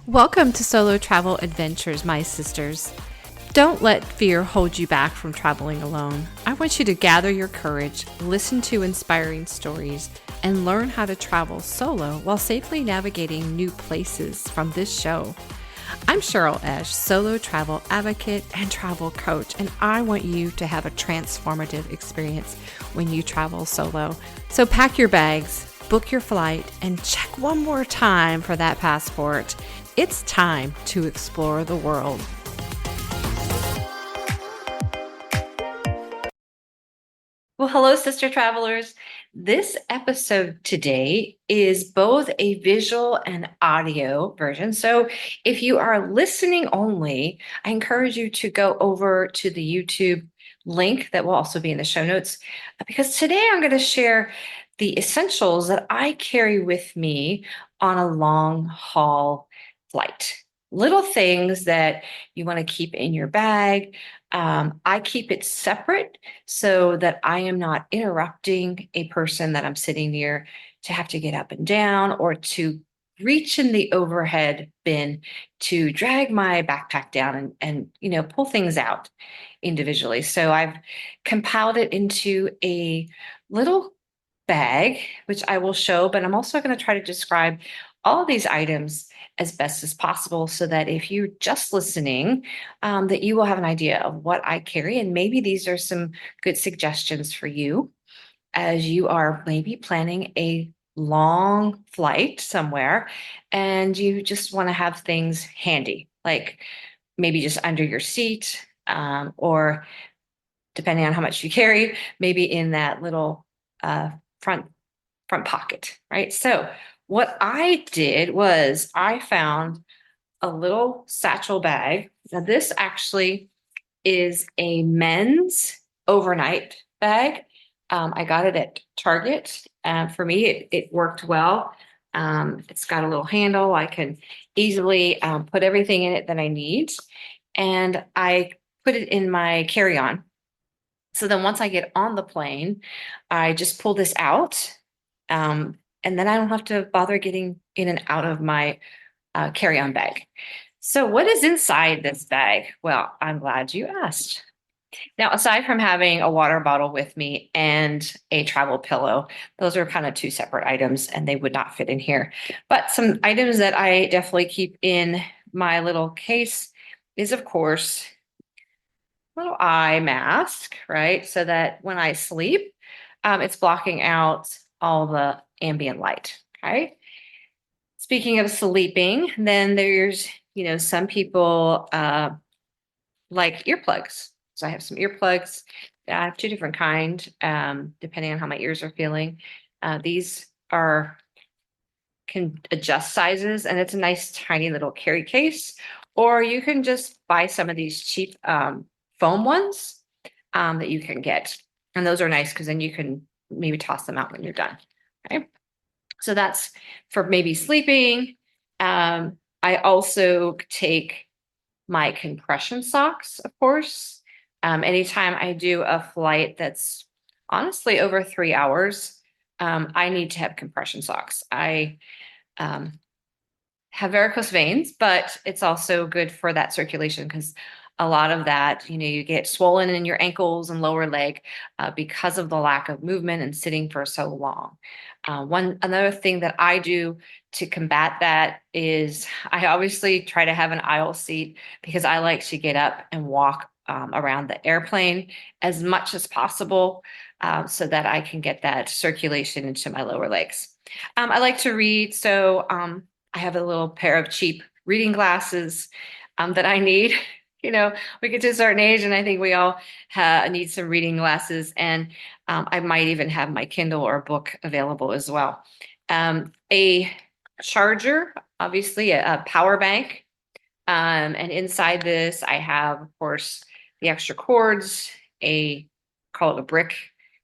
Welcome to Solo Travel Adventures, my sisters. Don't let fear hold you back from traveling alone. I want you to gather your courage, listen to inspiring stories, and learn how to travel solo while safely navigating new places from this show. I'm Cheryl Esch, solo travel advocate and travel coach, and I want you to have a transformative experience when you travel solo. So pack your bags, book your flight, and check one more time for that passport. It's time to explore the world. Well, hello, sister travelers. This episode today is both a visual and audio version. So if you are listening only, I encourage you to go over to the YouTube link that will also be in the show notes, because today I'm going to share the essentials that I carry with me on a long haul flight. Little things that you want to keep in your bag. I keep it separate so that I am not interrupting a person that I'm sitting near to have to get up and down or to reach in the overhead bin to drag my backpack down and pull things out individually. So I've compiled it into a little bag, which I will show, but I'm also going to try to describe all of these items as best as possible so that if you're just listening, that you will have an idea of what I carry. And maybe these are some good suggestions for you as you are maybe planning a long flight somewhere and you just want to have things handy, like maybe just under your seat, or depending on how much you carry, maybe in that little uh, front pocket, right? So what I did was I found a little satchel bag. Now this actually is a men's overnight bag. I got it at Target. For me, it worked well. It's got a little handle. I can easily put everything in it that I need. And I put it in my carry-on. So then once I get on the plane, I just pull this out. And then I don't have to bother getting in and out of my carry-on bag. So what is inside this bag? Well, I'm glad you asked. Now, aside from having a water bottle with me and a travel pillow, those are kind of two separate items and they would not fit in here. But some items that I definitely keep in my little case is, of course, a little eye mask, right? So that when I sleep, it's blocking out all the ambient light, okay? Speaking of sleeping, then there's some people like earplugs. So I have some earplugs. I have two different kind, depending on how my ears are feeling. These can adjust sizes, and it's a nice tiny little carry case. Or you can just buy some of these cheap foam ones that you can get, and those are nice because then you can maybe toss them out when you're done. Okay, so that's for maybe sleeping. I also take my compression socks, of course. Anytime I do a flight that's honestly over 3 hours, I need to have compression socks. I have varicose veins, but it's also good for that circulation because a lot of that, you get swollen in your ankles and lower leg because of the lack of movement and sitting for so long. Another thing that I do to combat that is I obviously try to have an aisle seat because I like to get up and walk around the airplane as much as possible so that I can get that circulation into my lower legs. I like to read, so I have a little pair of cheap reading glasses that I need. We get to a certain age, and I think we all need some reading glasses. And I might even have my Kindle or book available as well. A charger, obviously, a power bank. And inside this, I have, of course, the extra cords, call it a brick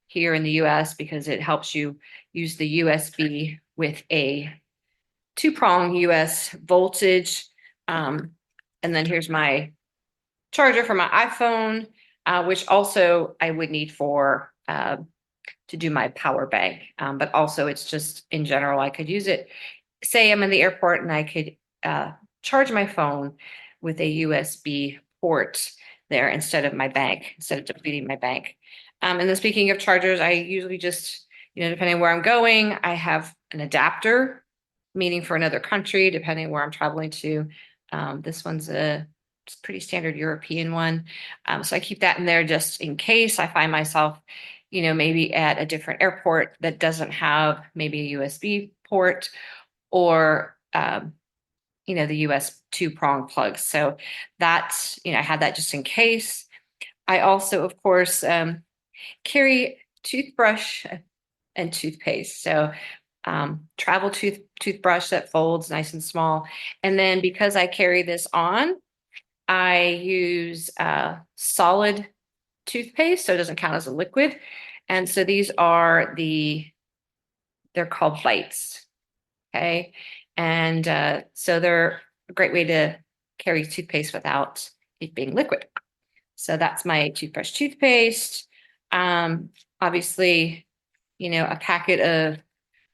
here in the US because it helps you use the USB with a two-prong US voltage. And then here's my charger for my iPhone, which also I would need to do my power bank. But also it's just in general, I could use it. Say I'm in the airport and I could charge my phone with a USB port there instead of my bank, instead of depleting my bank. And then speaking of chargers, I usually just, depending on where I'm going, I have an adapter, meaning for another country, depending on where I'm traveling to. This one's a pretty standard European one. So I keep that in there just in case I find myself, maybe at a different airport that doesn't have maybe a USB port or, the US two-prong plug. So that's, I had that just in case. I also, of course, carry toothbrush and toothpaste. So travel toothbrush that folds nice and small. And then because I carry this on, I use solid toothpaste, so it doesn't count as a liquid. And so these are they're called bites. Okay. And so they're a great way to carry toothpaste without it being liquid. So that's my toothbrush toothpaste. Obviously, a packet of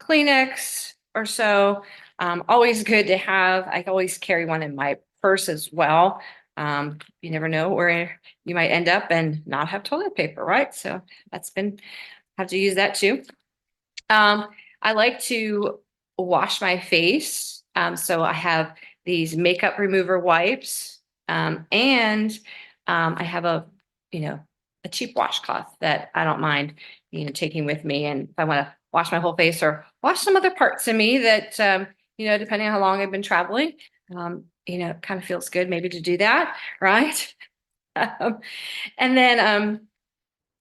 Kleenex or so. Always good to have. I always carry one in my purse as well. You never know where you might end up and not have toilet paper, right? So have to use that too. I like to wash my face. So I have these makeup remover wipes, and I have a cheap washcloth that I don't mind, taking with me. And if I want to wash my whole face or wash some other parts of me that, depending on how long I've been traveling, it kind of feels good maybe to do that, right? Um, and then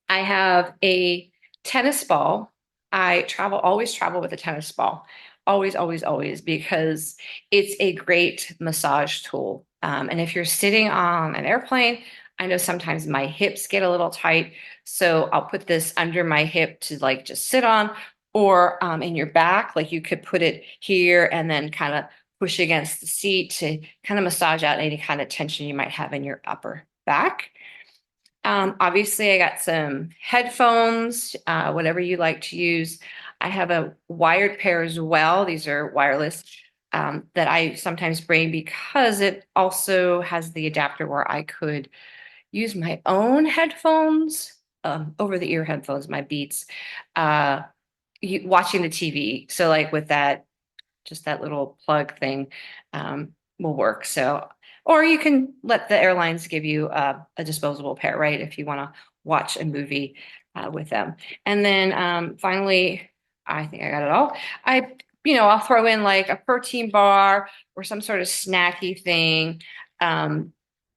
I have a tennis ball. Always travel with a tennis ball. Always, always, always, because it's a great massage tool. And if you're sitting on an airplane, I know sometimes my hips get a little tight. So I'll put this under my hip to like just sit on, or in your back, like you could put it here and then kind of push against the seat to kind of massage out any kind of tension you might have in your upper back. Obviously, I got some headphones, whatever you like to use. I have a wired pair as well. These are wireless, that I sometimes bring because it also has the adapter where I could use my own headphones, over the ear headphones, my Beats, uh, watching the TV. So like with that, just that little plug thing, will work. So, or you can let the airlines give you a disposable pair, right? If you want to watch a movie with them. And then finally, I think I got it all. I'll throw in like a protein bar or some sort of snacky thing.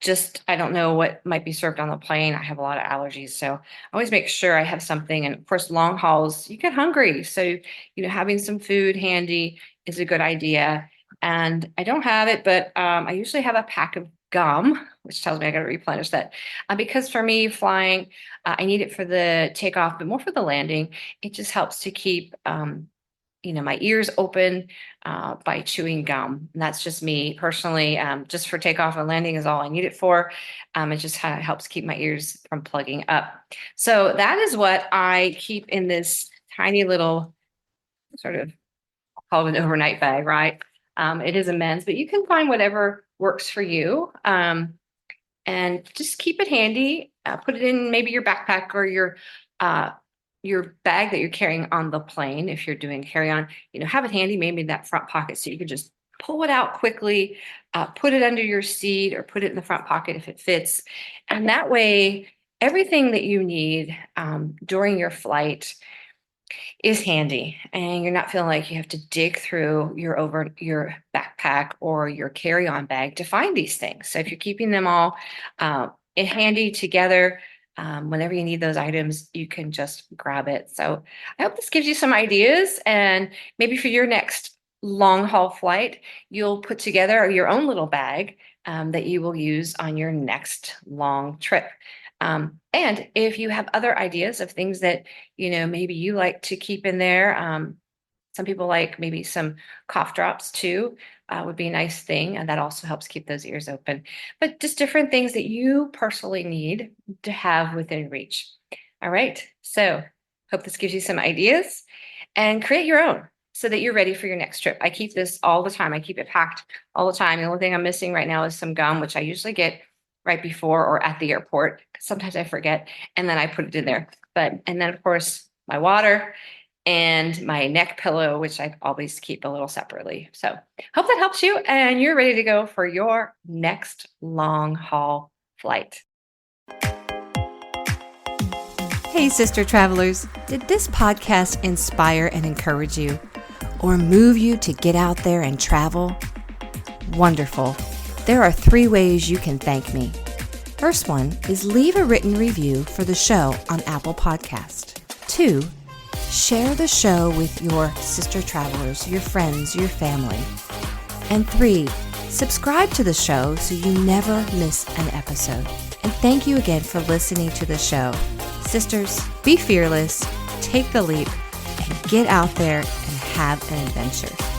Just, I don't know what might be served on the plane. I have a lot of allergies, so I always make sure I have something. And of course, long hauls, you get hungry. So, having some food handy is a good idea. And I don't have it, but I usually have a pack of gum, which tells me I got to replenish that. Because for me, flying, I need it for the takeoff, but more for the landing. It just helps to keep, my ears open by chewing gum. And that's just me personally. Just for takeoff and landing is all I need it for. It just kind of helps keep my ears from plugging up. So that is what I keep in this tiny little sort of called an overnight bag, right? It is a men's, but you can find whatever works for you. And just keep it handy. Put it in maybe your backpack or your bag that you're carrying on the plane. If you're doing carry-on, have it handy, maybe in that front pocket, so you can just pull it out quickly, put it under your seat or put it in the front pocket if it fits. And that way, everything that you need during your flight is handy, and you're not feeling like you have to dig through your backpack or your carry-on bag to find these things. So if you're keeping them all handy together, whenever you need those items, you can just grab it. So I hope this gives you some ideas, and maybe for your next long haul flight, you'll put together your own little bag that you will use on your next long trip. And if you have other ideas of things that, maybe you like to keep in there, some people like maybe some cough drops too, would be a nice thing. And that also helps keep those ears open. But just different things that you personally need to have within reach. All right. So hope this gives you some ideas, and create your own. so that you're ready for your next trip. I keep this all the time. I keep it packed all the time. The only thing I'm missing right now is some gum, which I usually get right before or at the airport. Sometimes I forget, and then I put it in there. And then of course my water and my neck pillow, which I always keep a little separately. So hope that helps you and you're ready to go for your next long haul flight. Hey, sister travelers, did this podcast inspire and encourage you or move you to get out there and travel? Wonderful. There are 3 ways you can thank me. First one is leave a written review for the show on Apple Podcast. 2, share the show with your sister travelers, your friends, your family. And 3, subscribe to the show so you never miss an episode. And thank you again for listening to the show. Sisters, be fearless, take the leap, and get out there and have an adventure.